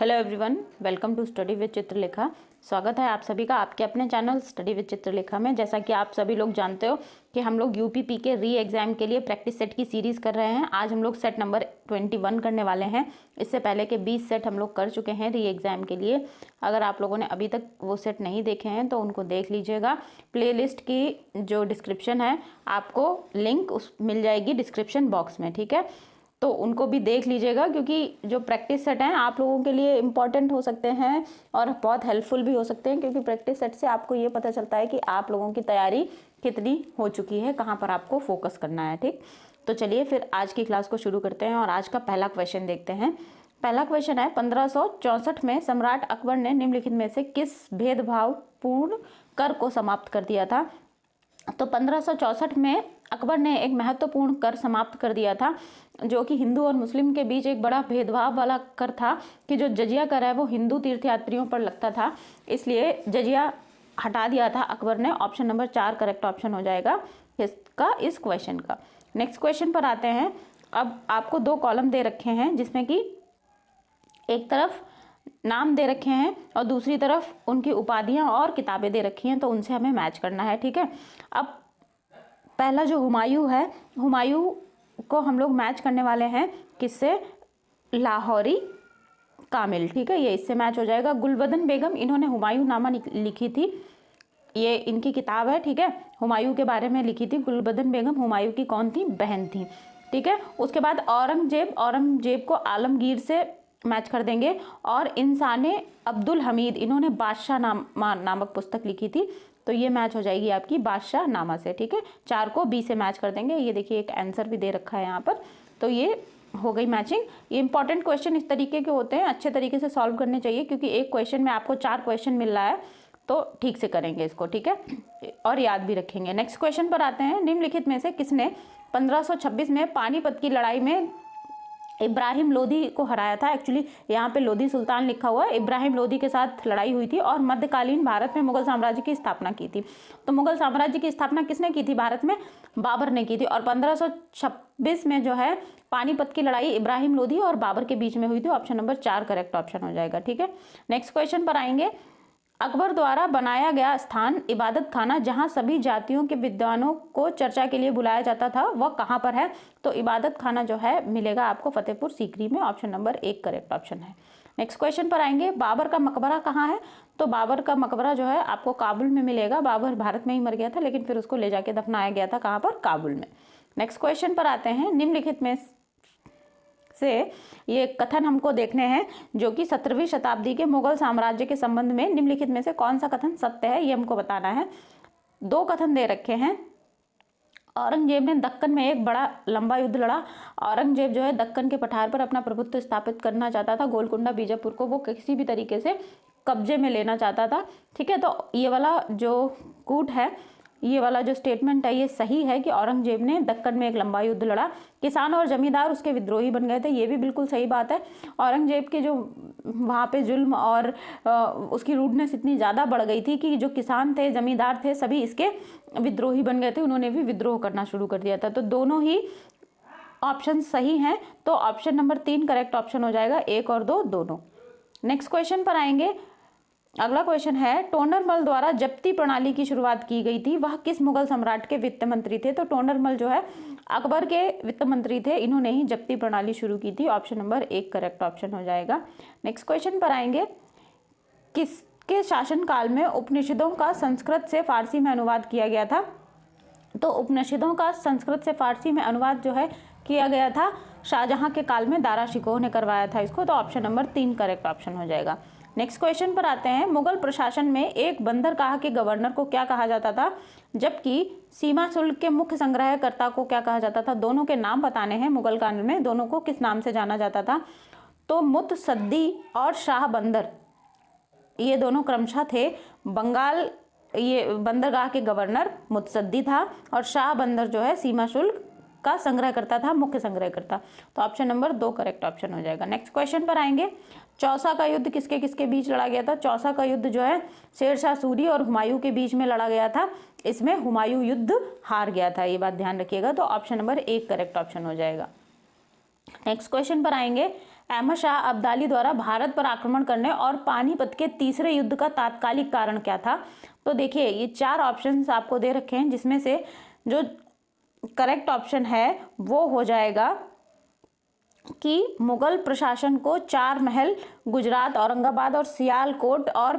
Hello everyone, welcome to study with Chitralekha. स्वागत है आप सभी का आपके अपने चैनल स्टडी विद चित्रलेखा में। जैसा कि आप सभी लोग जानते हो कि हम लोग यूपीपी के री एग्ज़ाम के लिए प्रैक्टिस सेट की सीरीज़ कर रहे हैं। आज हम लोग सेट नंबर 21 करने वाले हैं। इससे पहले के 20 सेट हम लोग कर चुके हैं री एग्ज़ाम के लिए। अगर आप लोगों ने अभी तक वो सेट नहीं देखे हैं तो उनको देख लीजिएगा। प्लेलिस्ट की जो डिस्क्रिप्शन है आपको लिंक उस मिल जाएगी डिस्क्रिप्शन बॉक्स में, ठीक है। तो उनको भी देख लीजिएगा क्योंकि जो प्रैक्टिस सेट हैं आप लोगों के लिए इम्पॉर्टेंट हो सकते हैं और बहुत हेल्पफुल भी हो सकते हैं, क्योंकि प्रैक्टिस सेट से आपको ये पता चलता है कि आप लोगों की तैयारी कितनी हो चुकी है, कहाँ पर आपको फोकस करना है, ठीक। तो चलिए फिर आज की क्लास को शुरू करते हैं और आज का पहला क्वेश्चन देखते हैं। पहला क्वेश्चन है, 1564 में सम्राट अकबर ने निम्नलिखित में से किस भेदभावपूर्ण कर को समाप्त कर दिया था। तो 1564 में अकबर ने एक महत्वपूर्ण कर समाप्त कर दिया था, जो कि हिंदू और मुस्लिम के बीच एक बड़ा भेदभाव वाला कर था कि जो जजिया कर है वो हिंदू तीर्थयात्रियों पर लगता था, इसलिए जजिया हटा दिया था अकबर ने। ऑप्शन नंबर 4 करेक्ट ऑप्शन हो जाएगा इसका, इस क्वेश्चन का। नेक्स्ट क्वेश्चन पर आते हैं। अब आपको 2 कॉलम दे रखे हैं जिसमें कि एक तरफ नाम दे रखे हैं और दूसरी तरफ उनकी उपाधियां और किताबें दे रखी हैं, तो उनसे हमें मैच करना है, ठीक है। अब पहला जो हुमायूं है, हुमायूं को हम लोग मैच करने वाले हैं किससे? लाहौरी कामिल, ठीक है, ये इससे मैच हो जाएगा। गुलबदन बेगम, इन्होंने हुमायूं नामा लिखी थी, ये इनकी किताब है, ठीक है। हुमायूं के बारे में लिखी थी गुलबदन बेगम। हुमायूं की कौन थी? बहन थी, ठीक है। उसके बाद औरंगजेब, औरंगजेब को आलमगीर से मैच कर देंगे। और इंसाने अब्दुल हमीद, इन्होंने बादशाह नामक पुस्तक लिखी थी, तो ये मैच हो जाएगी आपकी बादशाह नामा से, ठीक है। 4 को बी से मैच कर देंगे। ये देखिए एक आंसर भी दे रखा है यहाँ पर, तो ये हो गई मैचिंग। ये इंपॉर्टेंट क्वेश्चन इस तरीके के होते हैं, अच्छे तरीके से सॉल्व करने चाहिए, क्योंकि एक क्वेश्चन में आपको 4 क्वेश्चन मिल रहा है, तो ठीक से करेंगे इसको, ठीक है, और याद भी रखेंगे। नेक्स्ट क्वेश्चन पर आते हैं। निम्नलिखित में से किसने 1526 में पानीपत की लड़ाई में इब्राहिम लोदी को हराया था? एक्चुअली यहाँ पे लोदी सुल्तान लिखा हुआ है। इब्राहिम लोदी के साथ लड़ाई हुई थी और मध्यकालीन भारत में मुगल साम्राज्य की स्थापना की थी। तो मुगल साम्राज्य की स्थापना किसने की थी भारत में? बाबर ने की थी। और 1526 में जो है पानीपत की लड़ाई इब्राहिम लोदी और बाबर के बीच में हुई थी। ऑप्शन नंबर 4 करेक्ट ऑप्शन हो जाएगा, ठीक है। नेक्स्ट क्वेश्चन पर आएंगे। अकबर द्वारा बनाया गया स्थान इबादत खाना जहां सभी जातियों के विद्वानों को चर्चा के लिए बुलाया जाता था, वह कहां पर है? तो इबादत खाना जो है मिलेगा आपको फतेहपुर सीकरी में। ऑप्शन नंबर 1 करेक्ट ऑप्शन है। नेक्स्ट क्वेश्चन पर आएंगे। बाबर का मकबरा कहाँ है? तो बाबर का मकबरा जो है आपको काबुल में मिलेगा। बाबर भारत में ही मर गया था, लेकिन फिर उसको ले जाके दफनाया गया था कहाँ पर? काबुल में। नेक्स्ट क्वेश्चन पर आते हैं। निम्नलिखित में से ये कथन हमको देखने हैं जो कि 17वीं शताब्दी के मुगल साम्राज्य के संबंध में निम्नलिखित में से कौन सा कथन सत्य है, ये हमको बताना है। 2 कथन दे रखे हैं। औरंगजेब ने दक्कन में एक बड़ा लंबा युद्ध लड़ा। औरंगजेब जो है दक्कन के पठार पर अपना प्रभुत्व स्थापित करना चाहता था। गोलकुंडा बीजापुर को वो किसी भी तरीके से कब्जे में लेना चाहता था, ठीक है। तो ये वाला जो कूट है, ये वाला जो स्टेटमेंट है, ये सही है कि औरंगजेब ने दक्कन में एक लंबा युद्ध लड़ा। किसान और जमींदार उसके विद्रोही बन गए थे, ये भी बिल्कुल सही बात है। औरंगजेब के जो वहाँ पे जुल्म और उसकी रूडनेस इतनी ज़्यादा बढ़ गई थी कि जो किसान थे, जमींदार थे, सभी इसके विद्रोही बन गए थे। उन्होंने भी विद्रोह करना शुरू कर दिया था। तो दोनों ही ऑप्शन सही हैं, तो ऑप्शन नंबर 3 करेक्ट ऑप्शन हो जाएगा। 1 और 2 दोनों। नेक्स्ट क्वेश्चन पर आएंगे। अगला क्वेश्चन है, टोडरमल द्वारा जब्ती प्रणाली की शुरुआत की गई थी, वह किस मुगल सम्राट के वित्त मंत्री थे? तो टोडरमल जो है अकबर के वित्त मंत्री थे, इन्होंने ही जब्ती प्रणाली शुरू की थी। ऑप्शन नंबर 1 करेक्ट ऑप्शन हो जाएगा। नेक्स्ट क्वेश्चन पर आएंगे। किसके शासनकाल में उपनिषदों का संस्कृत से फारसी में अनुवाद किया गया था? तो उपनिषदों का संस्कृत से फारसी में अनुवाद जो है किया गया था शाहजहां के काल में, दारा शिकोह ने करवाया था इसको। तो ऑप्शन नंबर 3 करेक्ट ऑप्शन हो जाएगा। नेक्स्ट क्वेश्चन पर आते हैं। मुगल प्रशासन में एक बंदरगाह के गवर्नर को क्या कहा जाता था, जबकि सीमा शुल्क के मुख्य संग्रहकर्ता को क्या कहा जाता था? दोनों के नाम बताने हैं मुगल काल में, दोनों को किस नाम से जाना जाता था? तो मुतसद्दी और शाह बंदर, ये दोनों क्रमशः थे। बंगाल ये बंदरगाह के गवर्नर मुतसद्दी था और शाह बंदर जो है सीमा शुल्क का संग्रह करता था, मुख्य संग्रह करता। तो ऑप्शन नंबर 2 करेक्ट ऑप्शन हो जाएगा। नेक्स्ट क्वेश्चन पर आएंगे। चौसा का युद्ध किसके किसके बीच लड़ा गया था? चौसा का युद्ध जो है शेरशाह सूरी और हुमायूं के बीच में लड़ा गया था। इसमें हुमायूं युद्ध हार गया था, ये बात ध्यान रखिएगा। तो ऑप्शन नंबर 1 करेक्ट ऑप्शन हो जाएगा। नेक्स्ट क्वेश्चन पर आएंगे। अहमद शाह अब्दाली द्वारा भारत पर आक्रमण करने और पानीपत के तीसरे युद्ध का तात्कालिक कारण क्या था? तो देखिए ये 4 ऑप्शंस आपको दे रखे हैं, जिसमें से जो करेक्ट ऑप्शन है वो हो जाएगा कि मुगल प्रशासन को 4 महल, गुजरात, औरंगाबाद और सियालकोट और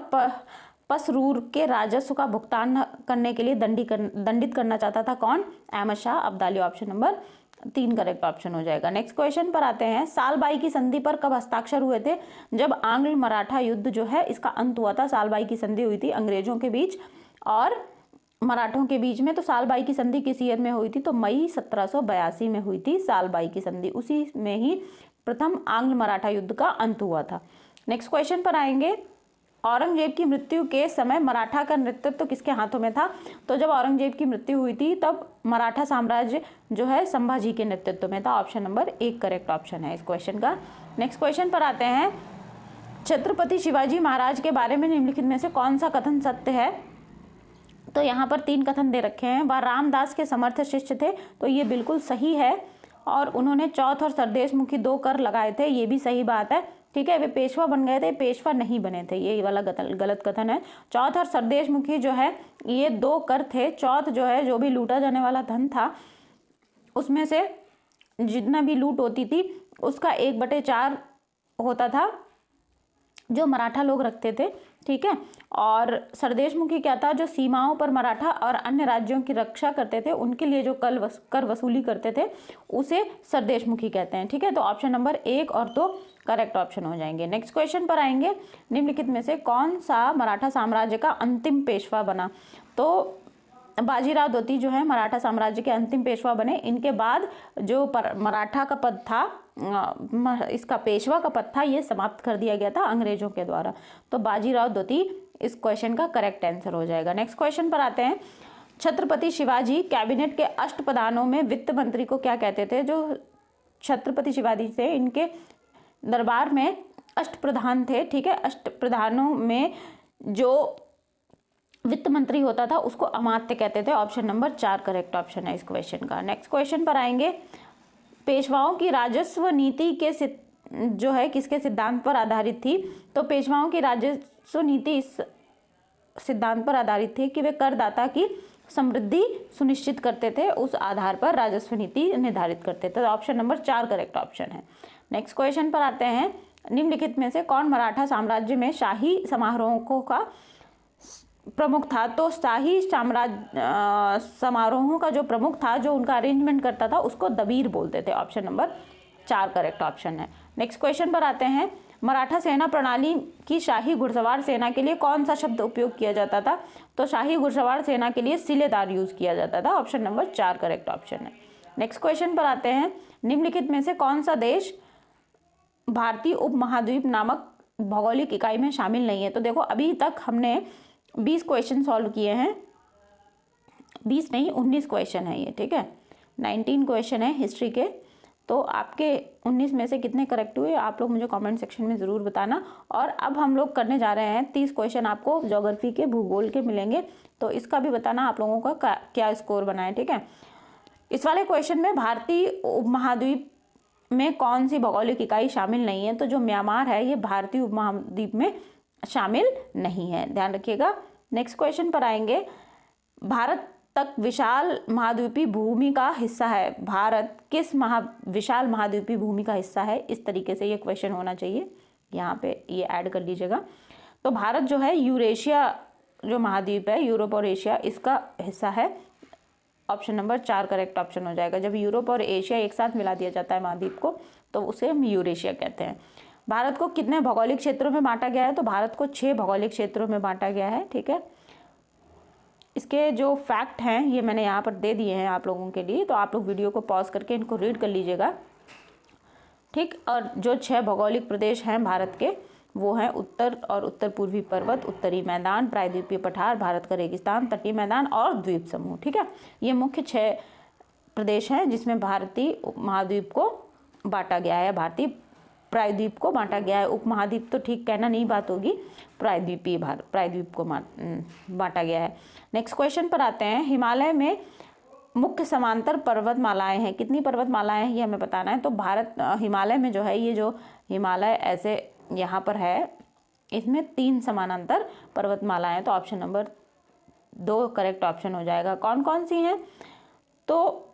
पसरूर के राजस्व का भुगतान करने के लिए दंडित करना चाहता था। कौन? Ahmad Shah Abdali. Option number 3 correct option हो जाएगा। नेक्स्ट क्वेश्चन पर आते हैं। सालबाई की संधि पर कब हस्ताक्षर हुए थे? जब आंग्ल मराठा युद्ध जो है इसका अंत हुआ था। सालबाई की संधि हुई थी अंग्रेजों के बीच और मराठों के बीच में। तो सालबाई की संधि किस ईयर में हुई थी? तो मई 1782 में हुई थी सालबाई की संधि। उसी में ही प्रथम आंग्ल मराठा युद्ध का अंत हुआ था। नेक्स्ट क्वेश्चन पर आएंगे। औरंगजेब की मृत्यु के समय मराठा का नेतृत्व किसके हाथों में था? तो जब औरंगजेब की मृत्यु हुई थी तब मराठा साम्राज्य जो है संभाजी के नेतृत्व में था। ऑप्शन नंबर 1 करेक्ट ऑप्शन है इस क्वेश्चन का। नेक्स्ट क्वेश्चन पर आते हैं। छत्रपति शिवाजी महाराज के बारे में निम्नलिखित में से कौन सा कथन सत्य है? तो यहाँ पर 3 कथन दे रखे हैं। वह रामदास के समर्थ शिष्य थे, तो ये बिल्कुल सही है। और उन्होंने चौथ और सरदेशमुखी 2 कर लगाए थे, ये भी सही बात है। ठीक है, वे पेशवा बन गए थे, पेशवा नहीं बने थे, ये वाला गलत कथन है। चौथ और सरदेशमुखी जो है ये 2 कर थे। चौथ जो है जो भी लूटा जाने वाला धन था उसमें से जितना भी लूट होती थी उसका 1/4 होता था जो मराठा लोग रखते थे। ठीक है, और सरदेशमुखी क्या था? जो सीमाओं पर मराठा और अन्य राज्यों की रक्षा करते थे उनके लिए जो कर वसूली करते थे उसे सरदेशमुखी कहते हैं। ठीक है, तो ऑप्शन नंबर 1 और 2 करेक्ट ऑप्शन हो जाएंगे। नेक्स्ट क्वेश्चन पर आएंगे। निम्नलिखित में से कौन सा मराठा साम्राज्य का अंतिम पेशवा बना? तो बाजीराव द्वितीय जो है मराठा साम्राज्य के अंतिम पेशवा बने। इनके बाद जो मराठा का पद था, इसका पेशवा का पद था, ये समाप्त कर दिया गया था अंग्रेजों के द्वारा। तो बाजीराव द्वितीय इस क्वेश्चन का करेक्ट आंसर हो जाएगा। नेक्स्ट क्वेश्चन पर आते हैं। छत्रपति शिवाजी कैबिनेट के अष्टप्रधानों में वित्त मंत्री को क्या कहते थे? जो छत्रपति शिवाजी थे इनके दरबार में अष्टप्रधान थे। ठीक है, अष्टप्रधानों में जो वित्त मंत्री होता था उसको अमात्य कहते थे। ऑप्शन नंबर 4 करेक्ट ऑप्शन है इस क्वेश्चन का। नेक्स्ट क्वेश्चन पर आएंगे। पेशवाओं की राजस्व नीति के जो है किसके सिद्धांत पर आधारित थी? तो पेशवाओं की राजस्व नीति इस सिद्धांत पर आधारित थी कि वे करदाता की समृद्धि सुनिश्चित करते थे, उस आधार पर राजस्व नीति निर्धारित करते थे। तो ऑप्शन नंबर 4 करेक्ट ऑप्शन है। नेक्स्ट क्वेश्चन पर आते हैं। निम्नलिखित में से कौन मराठा साम्राज्य में शाही समारोहों का प्रमुख था? तो शाही समारोहों का जो प्रमुख था, जो उनका अरेंजमेंट करता था, उसको दबीर बोलते थे। ऑप्शन नंबर 4 करेक्ट ऑप्शन है। नेक्स्ट क्वेश्चन पर आते हैं। मराठा सेना प्रणाली की शाही घुड़सवार सेना के लिए कौन सा शब्द उपयोग किया जाता था? तो शाही घुड़सवार सेना के लिए सिलेदार यूज किया जाता था। ऑप्शन नंबर 4 करेक्ट ऑप्शन है। नेक्स्ट क्वेश्चन पर आते हैं। निम्नलिखित में से कौन सा देश भारतीय उपमहाद्वीप नामक भौगोलिक इकाई में शामिल नहीं है? तो देखो अभी तक हमने 20 क्वेश्चन सॉल्व किए हैं, 20 नहीं 19 क्वेश्चन है ये। ठीक है, 19 क्वेश्चन है हिस्ट्री के। तो आपके 19 में से कितने करेक्ट हुए आप लोग मुझे कमेंट सेक्शन में ज़रूर बताना। और अब हम लोग करने जा रहे हैं 30 क्वेश्चन आपको ज्योग्राफी के, भूगोल के मिलेंगे, तो इसका भी बताना आप लोगों का क्या स्कोर बना है। ठीक है, इस वाले क्वेश्चन में भारतीय उपमहाद्वीप में कौन सी भौगोलिक इकाई शामिल नहीं है? तो जो म्यांमार है ये भारतीय उपमहाद्वीप में शामिल नहीं है, ध्यान रखिएगा। नेक्स्ट क्वेश्चन पर आएंगे। भारत तक विशाल महाद्वीपीय भूमि का हिस्सा है। भारत किस विशाल महाद्वीपीय भूमि का हिस्सा है? इस तरीके से ये क्वेश्चन होना चाहिए, यहाँ पे ये ऐड कर लीजिएगा। तो भारत जो है यूरेशिया जो महाद्वीप है, यूरोप और एशिया, इसका हिस्सा है। ऑप्शन नंबर 4 करेक्ट ऑप्शन हो जाएगा। जब यूरोप और एशिया एक साथ मिला दिया जाता है महाद्वीप को तो उसे हम यूरेशिया कहते हैं। भारत को कितने भौगोलिक क्षेत्रों में बांटा गया है? तो भारत को 6 भौगोलिक क्षेत्रों में बांटा गया है। ठीक है, इसके जो फैक्ट हैं ये मैंने यहाँ पर दे दिए हैं आप लोगों के लिए, तो आप लोग वीडियो को पॉज करके इनको रीड कर लीजिएगा। ठीक, और जो 6 भौगोलिक प्रदेश हैं भारत के वो हैं उत्तर और उत्तर पूर्वी पर्वत, उत्तरी मैदान, प्रायद्वीपीय पठार, भारत का रेगिस्तान, तटीय मैदान और द्वीप समूह। ठीक है, ये मुख्य 6 प्रदेश हैं जिसमें भारतीय महाद्वीप को बांटा गया है, भारतीय प्रायद्वीप को बांटा गया है। उपमहाद्वीप तो ठीक कहना नहीं बात होगी, प्रायद्वीप को बांटा गया है। नेक्स्ट क्वेश्चन पर आते हैं। हिमालय में मुख्य समांतर पर्वतमालाएं हैं, कितनी पर्वतमालाएं हैं ये हमें बताना है। तो हिमालय में जो है ये जो हिमालय ऐसे यहाँ पर है, इसमें 3 समानांतर पर्वतमालाएं, तो ऑप्शन नंबर 2 करेक्ट ऑप्शन हो जाएगा। कौन कौन सी हैं? तो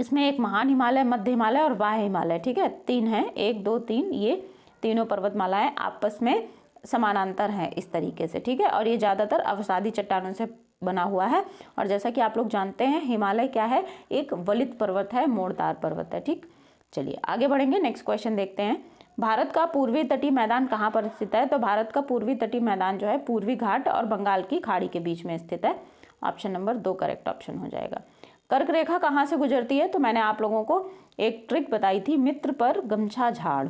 इसमें एक महान हिमालय, मध्य हिमालय और बाह्य हिमालय, ठीक है, 3 हैं, 1 2 3, ये तीनों पर्वतमालाएं आपस में समानांतर हैं इस तरीके से, ठीक है। और ये ज़्यादातर अवसादी चट्टानों से बना हुआ है। और जैसा कि आप लोग जानते हैं हिमालय क्या है, एक वलित पर्वत है, मोड़दार पर्वत है, ठीक। चलिए आगे बढ़ेंगे, नेक्स्ट क्वेश्चन देखते हैं। भारत का पूर्वी तटीय मैदान कहाँ पर स्थित है? तो भारत का पूर्वी तटीय मैदान जो है पूर्वी घाट और बंगाल की खाड़ी के बीच में स्थित है। ऑप्शन नंबर 2 करेक्ट ऑप्शन हो जाएगा। कर्क रेखा कहाँ से गुजरती है? तो मैंने आप लोगों को एक ट्रिक बताई थी, मित्र पर गमछा झाड़।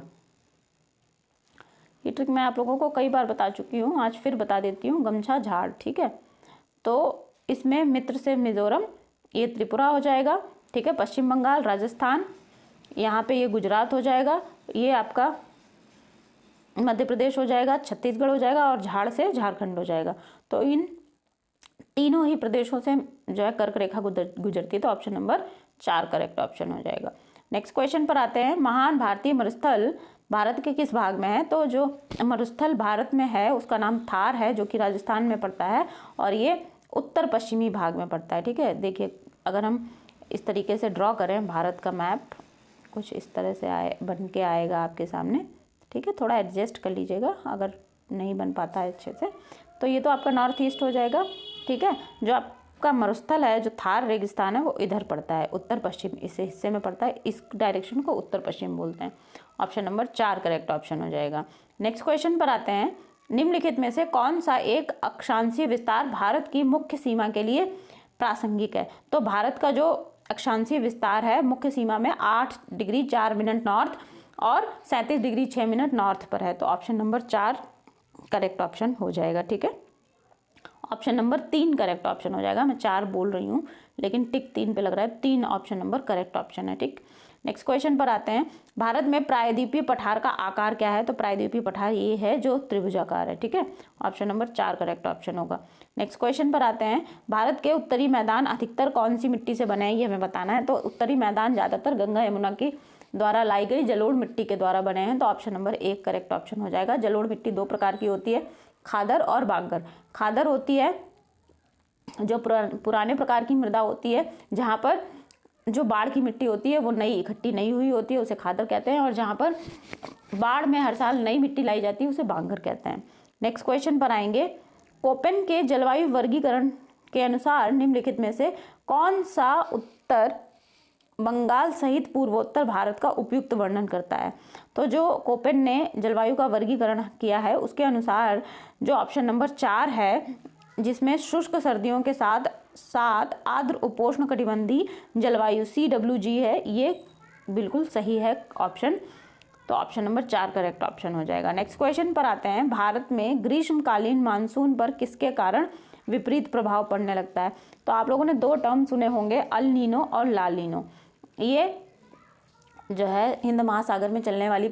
ये ट्रिक मैं आप लोगों को कई बार बता चुकी हूँ, आज फिर बता देती हूँ, गमछा झाड़, ठीक है। तो इसमें मित्र से मिजोरम, ये त्रिपुरा हो जाएगा, ठीक है, पश्चिम बंगाल, राजस्थान, यहाँ पे ये गुजरात हो जाएगा, ये आपका मध्य प्रदेश हो जाएगा, छत्तीसगढ़ हो जाएगा और झाड़ से झारखंड हो जाएगा। तो इन तीनों ही प्रदेशों से जो है कर्क रेखा गुजरती है, तो ऑप्शन नंबर 4 करेक्ट ऑप्शन हो जाएगा। नेक्स्ट क्वेश्चन पर आते हैं। महान भारतीय मरुस्थल भारत के किस भाग में है? तो जो मरुस्थल भारत में है उसका नाम थार है, जो कि राजस्थान में पड़ता है और ये उत्तर पश्चिमी भाग में पड़ता है, ठीक है। देखिए अगर हम इस तरीके से ड्रॉ करें भारत का मैप, कुछ इस तरह से बन के आएगा आपके सामने, ठीक है। थोड़ा एडजस्ट कर लीजिएगा अगर नहीं बन पाता है अच्छे से। तो ये तो आपका नॉर्थ ईस्ट हो जाएगा, ठीक है। जो आपका मरुस्थल है, जो थार रेगिस्तान है, वो इधर पड़ता है, उत्तर पश्चिम इस हिस्से में पड़ता है, इस डायरेक्शन को उत्तर पश्चिम बोलते हैं। ऑप्शन नंबर 4 करेक्ट ऑप्शन हो जाएगा। नेक्स्ट क्वेश्चन पर आते हैं। निम्नलिखित में से कौन सा एक अक्षांशीय विस्तार भारत की मुख्य सीमा के लिए प्रासंगिक है? तो भारत का जो अक्षांशीय विस्तार है मुख्य सीमा में 8 डिग्री 4 मिनट नॉर्थ और 37 डिग्री 6 मिनट नॉर्थ पर है, तो ऑप्शन नंबर 4 करेक्ट ऑप्शन हो जाएगा, ठीक है। ऑप्शन नंबर 3 करेक्ट ऑप्शन हो जाएगा। मैं 4 बोल रही हूँ लेकिन टिक 3 पे लग रहा है, 3 ऑप्शन नंबर करेक्ट ऑप्शन है, ठीक। नेक्स्ट क्वेश्चन पर आते हैं। भारत में प्रायद्वीपीय पठार का आकार क्या है? तो प्रायद्वीपीय पठार ये है जो त्रिभुजाकार है, ठीक है। ऑप्शन नंबर 4 करेक्ट ऑप्शन होगा। नेक्स्ट क्वेश्चन पर आते हैं। भारत के उत्तरी मैदान अधिकतर कौन सी मिट्टी से बने हैं, ये हमें बताना है। तो उत्तरी मैदान ज़्यादातर गंगा यमुना की द्वारा लाई गई जलोढ़ मिट्टी के द्वारा बने हैं, तो ऑप्शन नंबर 1 करेक्ट ऑप्शन हो जाएगा। जलोढ़ मिट्टी 2 प्रकार की होती है, खादर और बांगर। खादर होती है जो पुराने प्रकार की मृदा होती है, जहाँ पर जो बाढ़ की मिट्टी होती है वो नई इकट्ठी नहीं हुई होती है, उसे खादर कहते हैं। और जहाँ पर बाढ़ में हर साल नई मिट्टी लाई जाती है उसे बांगर कहते हैं। नेक्स्ट क्वेश्चन पर आएंगे। कोपेन के जलवायु वर्गीकरण के अनुसार निम्नलिखित में से कौन सा उत्तर बंगाल सहित पूर्वोत्तर भारत का उपयुक्त वर्णन करता है? तो जो कोपेन ने जलवायु का वर्गीकरण किया है उसके अनुसार जो ऑप्शन नंबर 4 है, जिसमें शुष्क सर्दियों के साथ साथ आर्द्र उपोष्ण कटिबंधीय जलवायु CWG है, ये बिल्कुल सही है ऑप्शन, तो ऑप्शन नंबर 4 करेक्ट ऑप्शन हो जाएगा। नेक्स्ट क्वेश्चन पर आते हैं। भारत में ग्रीष्मकालीन मानसून पर किसके कारण विपरीत प्रभाव पड़ने लगता है? तो आप लोगों ने 2 टर्म सुने होंगे, अल नीनो और ला नीनो। ये जो है हिंद महासागर में चलने वाली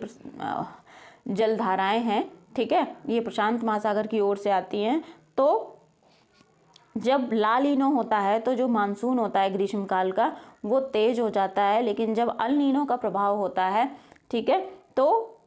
जलधाराएं हैं, ठीक है, ये प्रशांत महासागर की ओर से आती हैं। तो जब ला नीनो होता है तो जो मानसून होता है ग्रीष्मकाल का वो तेज हो जाता है, लेकिन जब अल नीनो का प्रभाव होता है, ठीक है, तो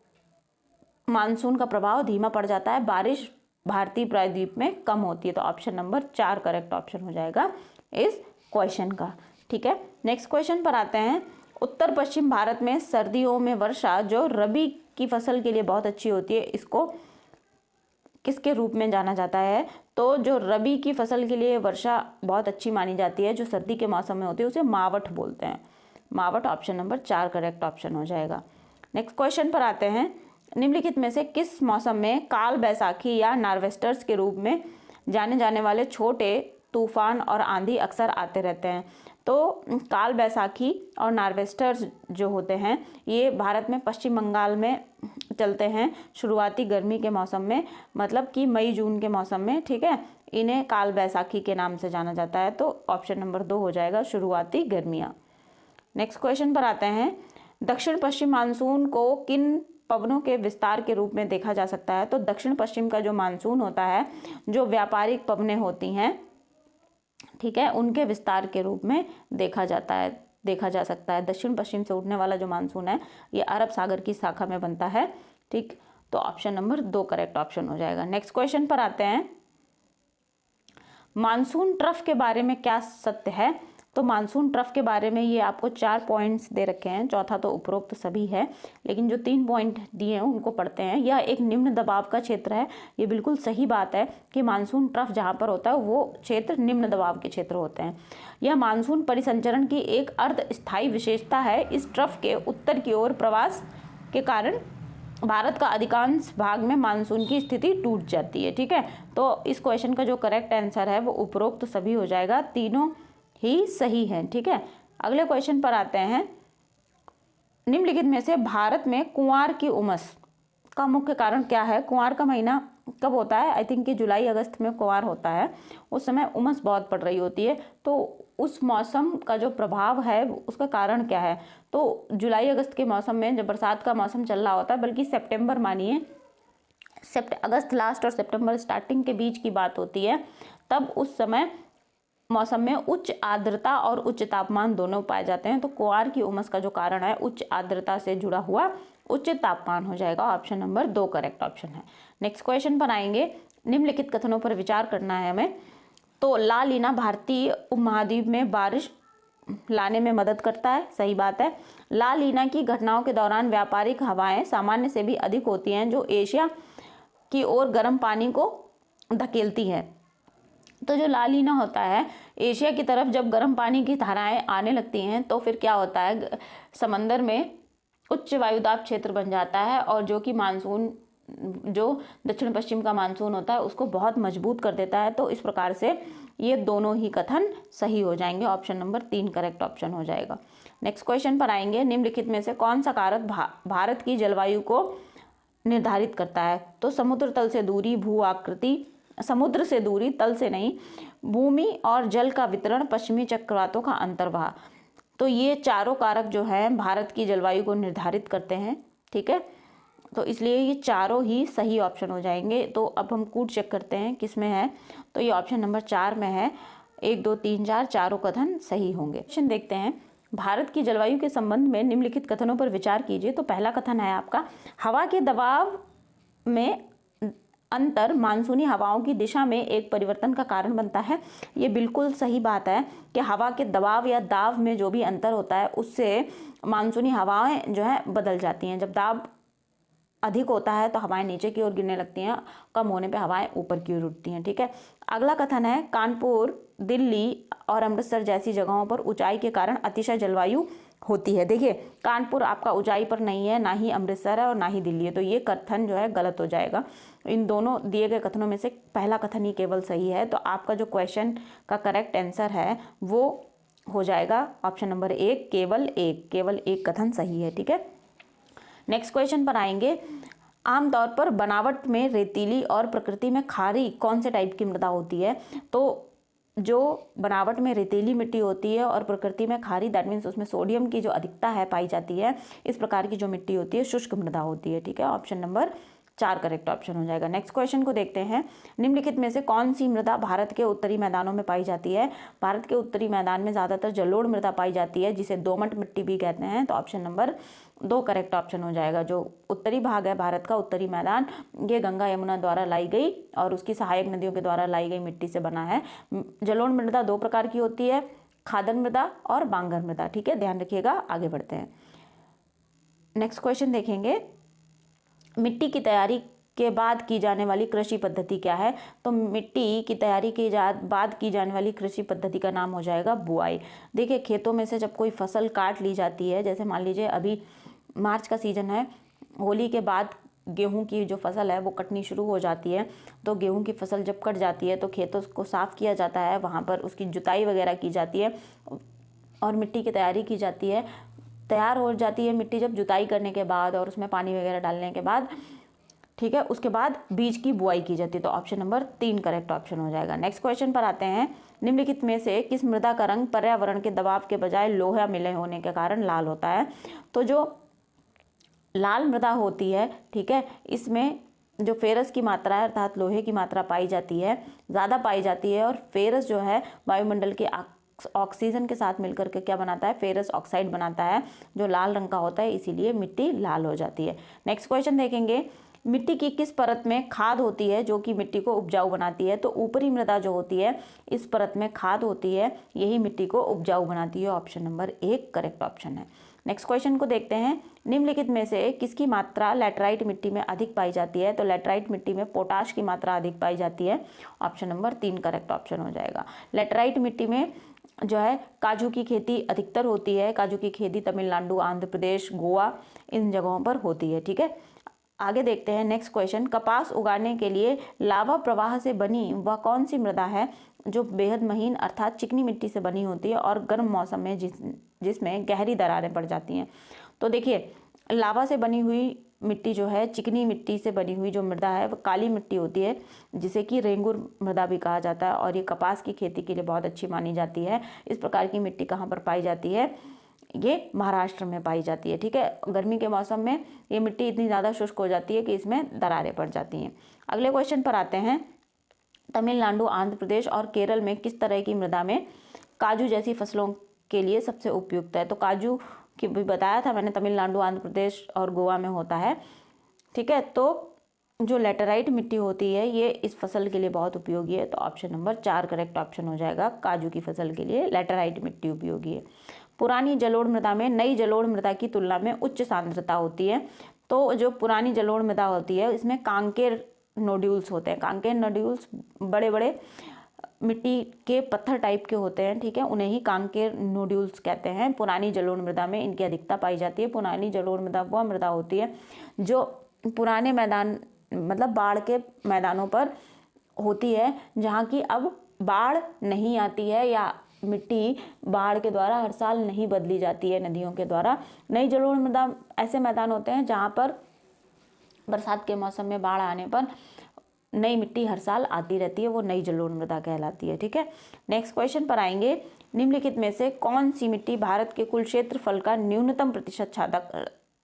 मानसून का प्रभाव धीमा पड़ जाता है, बारिश भारतीय प्रायद्वीप में कम होती है, तो ऑप्शन नंबर 4 करेक्ट ऑप्शन हो जाएगा इस क्वेश्चन का, ठीक है। नेक्स्ट क्वेश्चन पर आते हैं। उत्तर पश्चिम भारत में सर्दियों में वर्षा जो रबी की फसल के लिए बहुत अच्छी होती है, इसको किसके रूप में जाना जाता है? तो जो रबी की फसल के लिए वर्षा बहुत अच्छी मानी जाती है, जो सर्दी के मौसम में होती है, उसे मावठ बोलते हैं। मावठ ऑप्शन नंबर 4 करेक्ट ऑप्शन हो जाएगा। नेक्स्ट क्वेश्चन पर आते हैं। निम्नलिखित में से किस मौसम में काल बैसाखी या नार्वेस्टर्स के रूप में जाने जाने वाले छोटे तूफान और आंधी अक्सर आते रहते हैं? तो काल बैसाखी और नार्वेस्टर्स जो होते हैं ये भारत में पश्चिम बंगाल में चलते हैं शुरुआती गर्मी के मौसम में, मतलब कि मई जून के मौसम में, ठीक है। इन्हें काल बैसाखी के नाम से जाना जाता है, तो ऑप्शन नंबर 2 हो जाएगा, शुरुआती गर्मियाँ। नेक्स्ट क्वेश्चन पर आते हैं। दक्षिण पश्चिम मानसून को किन पवनों के विस्तार के रूप में देखा जा सकता है? तो दक्षिण पश्चिम का जो मानसून होता है, जो व्यापारिक पवनें होती हैं, ठीक है, उनके विस्तार के रूप में देखा जाता है। देखा जा सकता है। दक्षिण पश्चिम से उठने वाला जो मानसून है ये अरब सागर की शाखा में बनता है। ठीक, तो ऑप्शन नंबर 2 करेक्ट ऑप्शन हो जाएगा। नेक्स्ट क्वेश्चन पर आते हैं, मानसून ट्रफ के बारे में क्या सत्य है? तो मानसून ट्रफ के बारे में ये आपको 4 पॉइंट्स दे रखे हैं, चौथा तो उपरोक्त सभी है, लेकिन जो 3 पॉइंट दिए हैं उनको पढ़ते हैं। यह एक निम्न दबाव का क्षेत्र है। ये बिल्कुल सही बात है कि मानसून ट्रफ जहाँ पर होता है वो क्षेत्र निम्न दबाव के क्षेत्र होते हैं। यह मानसून परिसंचरण की एक अर्ध स्थायी विशेषता है। इस ट्रफ के उत्तर की ओर प्रवास के कारण भारत का अधिकांश भाग में मानसून की स्थिति टूट जाती है। ठीक है, तो इस क्वेश्चन का जो करेक्ट आंसर है वो उपरोक्त सभी हो जाएगा, तीनों ही सही है। ठीक है, अगले क्वेश्चन पर आते हैं, निम्नलिखित में से भारत में कुंवार की उमस का मुख्य कारण क्या है? कुंवार का महीना कब होता है? आई थिंक कि जुलाई अगस्त में कुंवार होता है। उस समय उमस बहुत पड़ रही होती है, तो उस मौसम का जो प्रभाव है उसका कारण क्या है? तो जुलाई अगस्त के मौसम में जब बरसात का मौसम चल रहा होता है, बल्कि सितंबर मानिए, अगस्त लास्ट और सितंबर स्टार्टिंग के बीच की बात होती है, तब उस समय मौसम में उच्च आर्द्रता और उच्च तापमान दोनों पाए जाते हैं। तो कुंवार की उमस का जो कारण है उच्च आर्द्रता से जुड़ा हुआ उच्च तापमान हो जाएगा। ऑप्शन नंबर 2 करेक्ट ऑप्शन है। नेक्स्ट क्वेश्चन पर आएंगे, निम्नलिखित कथनों पर विचार करना है हमें। तो ला लीना भारतीय उपमहाद्वीप में बारिश लाने में मदद करता है, सही बात है। ला लीना की घटनाओं के दौरान व्यापारिक हवाएं सामान्य से भी अधिक होती हैं, जो एशिया की ओर गर्म पानी को धकेलती है। तो जो ला लीना होता है, एशिया की तरफ जब गर्म पानी की धाराएं आने लगती हैं तो फिर क्या होता है, समंदर में उच्च वायुदाब क्षेत्र बन जाता है, और जो कि मानसून, जो दक्षिण पश्चिम का मानसून होता है उसको बहुत मजबूत कर देता है। तो इस प्रकार से ये दोनों ही कथन सही हो जाएंगे। ऑप्शन नंबर 3 करेक्ट ऑप्शन हो जाएगा। नेक्स्ट क्वेश्चन पर आएंगे, निम्नलिखित में से कौन सा कारक भारत की जलवायु को निर्धारित करता है? तो समुद्र तल से दूरी, भू आकृति, समुद्र से दूरी, तल से नहीं, भूमि और जल का वितरण, पश्चिमी चक्रवातों का अंतर्वाह। तो ये चारों कारक जो हैं भारत की जलवायु को निर्धारित करते हैं। ठीक है, तो इसलिए ये चारों ही सही ऑप्शन हो जाएंगे। तो अब हम कूट चेक करते हैं किस में है, तो ये ऑप्शन नंबर 4 में है। 1 2 3 4 चारों कथन सही होंगे। क्वेश्चन देखते हैं, भारत की जलवायु के संबंध में निम्नलिखित कथनों पर विचार कीजिए। तो पहला कथन है आपका, हवा के दबाव में अंतर मानसूनी हवाओं की दिशा में एक परिवर्तन का कारण बनता है। ये बिल्कुल सही बात है कि हवा के दबाव या दाब में जो भी अंतर होता है उससे मानसूनी हवाएं जो है बदल जाती हैं। जब दाब अधिक होता है तो हवाएं नीचे की ओर गिरने लगती हैं, कम होने पे हवाएं ऊपर की ओर उठती हैं। ठीक है, अगला कथन है, कानपुर, दिल्ली और अमृतसर जैसी जगहों पर ऊंचाई के कारण अतिशय जलवायु होती है। देखिए, कानपुर आपका ऊंचाई पर नहीं है, ना ही अमृतसर है और ना ही दिल्ली है, तो ये कथन जो है गलत हो जाएगा। इन दोनों दिए गए कथनों में से पहला कथन ही केवल सही है। तो आपका जो क्वेश्चन का करेक्ट आंसर है वो हो जाएगा ऑप्शन नंबर 1, केवल एक कथन सही है। ठीक है, नेक्स्ट क्वेश्चन पर आएंगे, आमतौर पर बनावट में रेतीली और प्रकृति में खारी कौन से टाइप की मृदा होती है? तो जो बनावट में रेतीली मिट्टी होती है और प्रकृति में खारी, दैट मीन्स उसमें सोडियम की जो अधिकता है पाई जाती है, इस प्रकार की जो मिट्टी होती है शुष्क मृदा होती है। ठीक है, ऑप्शन नंबर 4 करेक्ट ऑप्शन हो जाएगा। नेक्स्ट क्वेश्चन को देखते हैं, निम्नलिखित में से कौन सी मृदा भारत के उत्तरी मैदानों में पाई जाती है? भारत के उत्तरी मैदान में ज़्यादातर जलोढ़ मृदा पाई जाती है, जिसे दोमट मिट्टी भी कहते हैं। तो ऑप्शन नंबर 2 करेक्ट ऑप्शन हो जाएगा। जो उत्तरी भाग है भारत का, उत्तरी मैदान, ये गंगा यमुना द्वारा लाई गई और उसकी सहायक नदियों के द्वारा लाई गई मिट्टी से बना है। जलोढ़ मृदा 2 प्रकार की होती है, खादन मृदा और बांगर मृदा। ठीक है, ध्यान रखिएगा। आगे बढ़ते हैं, नेक्स्ट क्वेश्चन देखेंगे, मिट्टी की तैयारी के बाद की जाने वाली कृषि पद्धति क्या है? तो मिट्टी की तैयारी के बाद की जाने वाली कृषि पद्धति का नाम हो जाएगा बुआई। देखिए, खेतों में से जब कोई फसल काट ली जाती है, जैसे मान लीजिए अभी मार्च का सीजन है, होली के बाद गेहूं की जो फसल है वो कटनी शुरू हो जाती है। तो गेहूं की फसल जब कट जाती है तो खेतों को साफ किया जाता है, वहाँ पर उसकी जुताई वगैरह की जाती है और मिट्टी की तैयारी की जाती है। तैयार हो जाती है मिट्टी जब जुताई करने के बाद और उसमें पानी वगैरह डालने के बाद। ठीक है, उसके बाद बीज की बुआई की जाती है। तो ऑप्शन नंबर 3 करेक्ट ऑप्शन हो जाएगा। नेक्स्ट क्वेश्चन पर आते हैं, निम्नलिखित में से किस मृदा का रंग पर्यावरण के दबाव के बजाय लोहा मिले होने के कारण लाल होता है? तो जो लाल मृदा होती है, ठीक है, इसमें जो फेरस की मात्रा है अर्थात लोहे की मात्रा पाई जाती है, ज़्यादा पाई जाती है। और फेरस जो है वायुमंडल के ऑक्सीजन के साथ मिलकर के क्या बनाता है, फेरस ऑक्साइड बनाता है, जो लाल रंग का होता है, इसीलिए मिट्टी लाल हो जाती है। नेक्स्ट क्वेश्चन देखेंगे, मिट्टी की किस परत में खाद होती है जो कि मिट्टी को उपजाऊ बनाती है? तो ऊपरी मृदा जो होती है, इस परत में खाद होती है, यही मिट्टी को उपजाऊ बनाती है। ऑप्शन नंबर 1 करेक्ट ऑप्शन है। नेक्स्ट क्वेश्चन को देखते हैं, निम्नलिखित में से किसकी मात्रा लैटराइट मिट्टी में अधिक पाई जाती है? तो लैटराइट मिट्टी में पोटाश की मात्रा अधिक पाई जाती है। ऑप्शन नंबर 3 करेक्ट ऑप्शन हो जाएगा। लैटराइट मिट्टी में जो है काजू की खेती अधिकतर होती है। काजू की खेती तमिलनाडु, आंध्र प्रदेश, गोवा, इन जगहों पर होती है। ठीक है, आगे देखते हैं नेक्स्ट क्वेश्चन, कपास उगाने के लिए लावा प्रवाह से बनी वह कौन सी मृदा है जो बेहद महीन अर्थात चिकनी मिट्टी से बनी होती है और गर्म मौसम में जिसमें गहरी दरारें पड़ जाती हैं? तो देखिए, लावा से बनी हुई मिट्टी जो है, चिकनी मिट्टी से बनी हुई जो मृदा है, वो काली मिट्टी होती है, जिसे कि रेंगुर मृदा भी कहा जाता है, और ये कपास की खेती के लिए बहुत अच्छी मानी जाती है। इस प्रकार की मिट्टी कहाँ पर पाई जाती है? ये महाराष्ट्र में पाई जाती है। ठीक है, गर्मी के मौसम में ये मिट्टी इतनी ज़्यादा शुष्क हो जाती है कि इसमें दरारें पड़ जाती हैं। अगले क्वेश्चन पर आते हैं, तमिलनाडु, आंध्र प्रदेश और केरल में किस तरह की मृदा में काजू जैसी फसलों के लिए सबसे उपयुक्त है? तो काजू की भी बताया था मैंने, तमिलनाडु, आंध्र प्रदेश और गोवा में होता है। ठीक है, तो जो लैटेराइट मिट्टी होती है ये इस फसल के लिए बहुत उपयोगी है। तो ऑप्शन नंबर 4 करेक्ट ऑप्शन हो जाएगा। काजू की फसल के लिए लैटेराइट मिट्टी उपयोगी है। पुरानी जलोढ़ मृदा में नई जलोढ़ मृदा की तुलना में उच्च सांद्रता होती है। तो जो पुरानी जलोढ़ मृदा होती है, इसमें कांकेर नोड्यूल्स होते हैं। कांकेर नोड्यूल्स बड़े बड़े मिट्टी के पत्थर टाइप के होते हैं। ठीक है, उन्हें ही कांकेर नोड्यूल्स कहते हैं। पुरानी जलोढ़ मृदा में इनकी अधिकता पाई जाती है। पुरानी जलोढ़ मृदा वह मृदा होती है जो पुराने मैदान मतलब बाढ़ के मैदानों पर होती है, जहाँ की अब बाढ़ नहीं आती है या मिट्टी बाढ़ के द्वारा हर साल नहीं बदली जाती है नदियों के द्वारा। नई जलोढ़ मृदा ऐसे मैदान होते हैं जहाँ पर बरसात के मौसम में बाढ़ आने पर नई मिट्टी हर साल आती रहती है, वो नई जलोढ़ मृदा कहलाती है। ठीक है, नेक्स्ट क्वेश्चन पर आएंगे, निम्नलिखित में से कौन सी मिट्टी भारत के कुल क्षेत्रफल का न्यूनतम प्रतिशत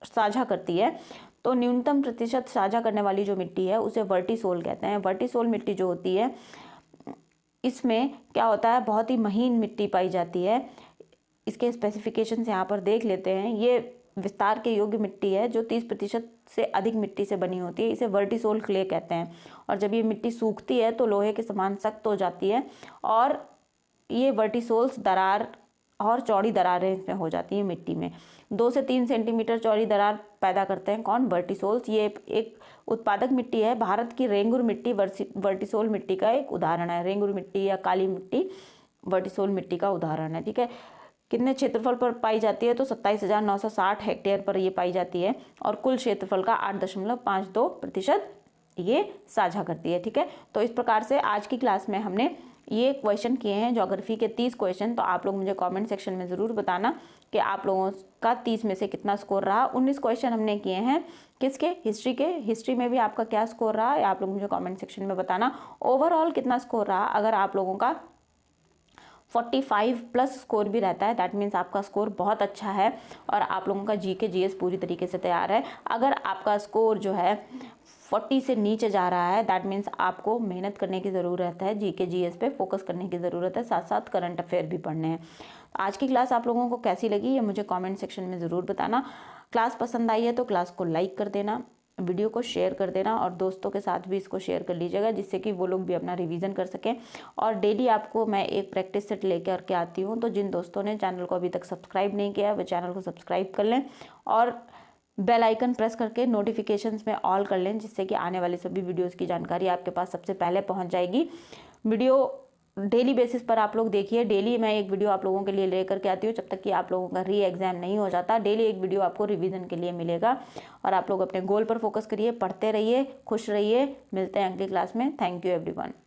साझा करती है? तो न्यूनतम प्रतिशत साझा करने वाली जो मिट्टी है उसे वर्टिसोल कहते हैं। वर्टिसोल मिट्टी जो होती है, इसमें क्या होता है, बहुत ही महीन मिट्टी पाई जाती है। इसके स्पेसिफिकेशंस यहाँ पर देख लेते हैं। ये विस्तार के योग्य मिट्टी है जो 30% से अधिक मिट्टी से बनी होती है। इसे वर्टिसोल क्ले कहते हैं। और जब ये मिट्टी सूखती है तो लोहे के समान सख्त हो जाती है और ये वर्टिसोल्स दरार और चौड़ी दरारें इसमें हो जाती हैं मिट्टी में। 2 से 3 सेंटीमीटर चौड़ी दरार पैदा करते हैं कौन? वर्टिसोल्स। ये एक उत्पादक मिट्टी है। भारत की रेंगुर मिट्टी वर्टिसोल मिट्टी का एक उदाहरण है। रेंगुर मिट्टी या काली मिट्टी वर्टिसोल मिट्टी का उदाहरण है। ठीक है, कितने क्षेत्रफल पर पाई जाती है? तो 27,960 हेक्टेयर पर ये पाई जाती है और कुल क्षेत्रफल का 8.52% ये साझा करती है। ठीक है, तो इस प्रकार से आज की क्लास में हमने ये क्वेश्चन किए हैं, ज्योग्राफी के 30 क्वेश्चन। तो आप लोग मुझे कमेंट सेक्शन में ज़रूर बताना कि आप लोगों का 30 में से कितना स्कोर रहा। 19 क्वेश्चन हमने किए हैं किसके? हिस्ट्री के। हिस्ट्री में भी आपका क्या स्कोर रहा है आप लोग मुझे कमेंट सेक्शन में बताना। ओवरऑल कितना स्कोर रहा? अगर आप लोगों का 45 प्लस स्कोर भी रहता है, दैट मीन्स आपका स्कोर बहुत अच्छा है और आप लोगों का जीके जीएस पूरी तरीके से तैयार है। अगर आपका स्कोर जो है 40 से नीचे जा रहा है, दैट मीन्स आपको मेहनत करने की ज़रूरत है, जीके जीएस पे फोकस करने की ज़रूरत है, साथ साथ करंट अफेयर भी पढ़ने हैं। आज की क्लास आप लोगों को कैसी लगी ये मुझे कमेंट सेक्शन में ज़रूर बताना। क्लास पसंद आई है तो क्लास को लाइक कर देना, वीडियो को शेयर कर देना और दोस्तों के साथ भी इसको शेयर कर लीजिएगा, जिससे कि वो लोग भी अपना रिवीजन कर सकें। और डेली आपको मैं एक प्रैक्टिस सेट लेकर के आती हूँ, तो जिन दोस्तों ने चैनल को अभी तक सब्सक्राइब नहीं किया वो चैनल को सब्सक्राइब कर लें और बेल आइकन प्रेस करके नोटिफिकेशंस में ऑल कर लें, जिससे कि आने वाले सभी वीडियोस की जानकारी आपके पास सबसे पहले पहुंच जाएगी। वीडियो डेली बेसिस पर आप लोग देखिए। डेली मैं एक वीडियो आप लोगों के लिए लेकर के आती हूँ, जब तक कि आप लोगों का री एग्ज़ाम नहीं हो जाता। डेली एक वीडियो आपको रिवीजन के लिए मिलेगा और आप लोग अपने गोल पर फोकस करिए, पढ़ते रहिए, खुश रहिए। मिलते हैं अगली क्लास में। Thank you everyone.